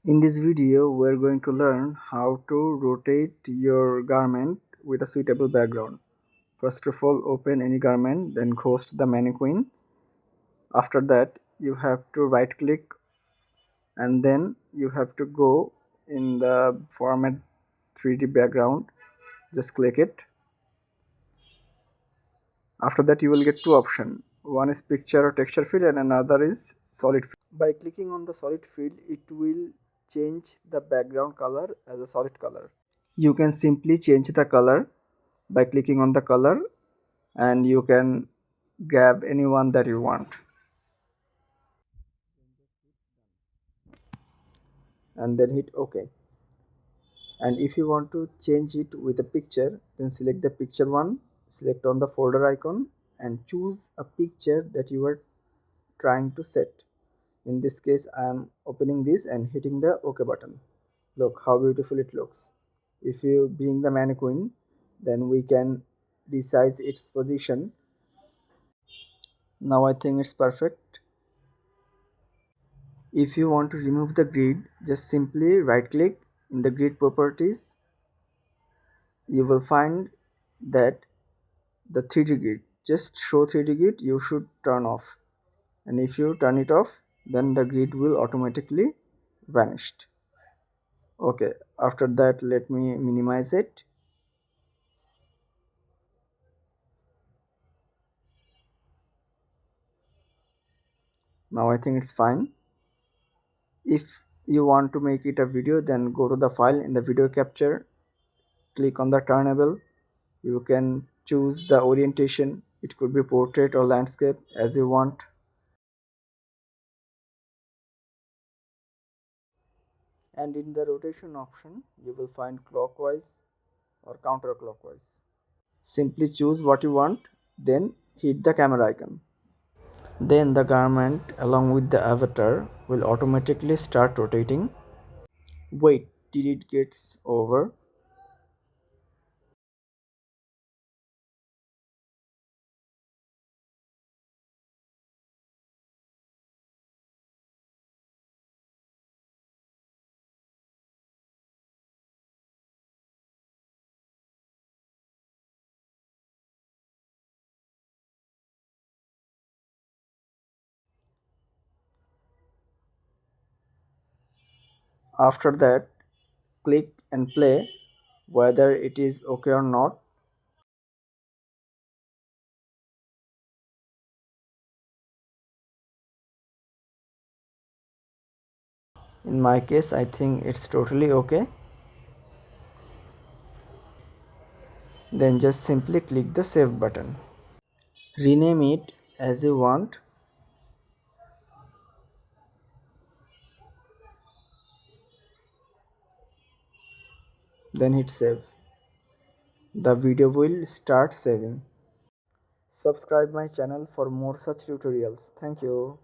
In this video, we're going to learn how to rotate your garment with a suitable background. First of all, open any garment, then ghost the mannequin. After that, you have to right click and then you have to go in the format 3D background. Just click it. After that, you will get two options. One is picture or texture field and another is solid field. By clicking on the solid field, it will change the background color as a solid color. You can simply change the color by clicking on the color, and you can grab any one that you want and then hit OK. And if you want to change it with a picture, then select the picture one, select on the folder icon and choose a picture that you are trying to set. In this case, I am opening this and hitting the OK button. Look how beautiful it looks. If you being the mannequin, then we can resize its position. Now I think it's perfect. If you want to remove the grid, just simply right click in the grid properties. You will find that the 3D grid, just show 3D grid, you should turn off, and if you turn it off, then the grid will automatically vanish. Okay, after that let me minimize it. Now I think it's fine. If you want to make it a video, then go to the file in the video capture, click on the turnable. You can choose the orientation, it could be portrait or landscape as you want. And in the rotation option, you will find clockwise or counterclockwise. Simply choose what you want, then hit the camera icon. Then the garment along with the avatar will automatically start rotating. Wait till it gets over. After that, click and play whether it is okay or not. In my case, I think it's totally okay. Then just simply click the save button. Rename it as you want. Then hit save. The video will start saving. Subscribe my channel for more such tutorials. Thank you.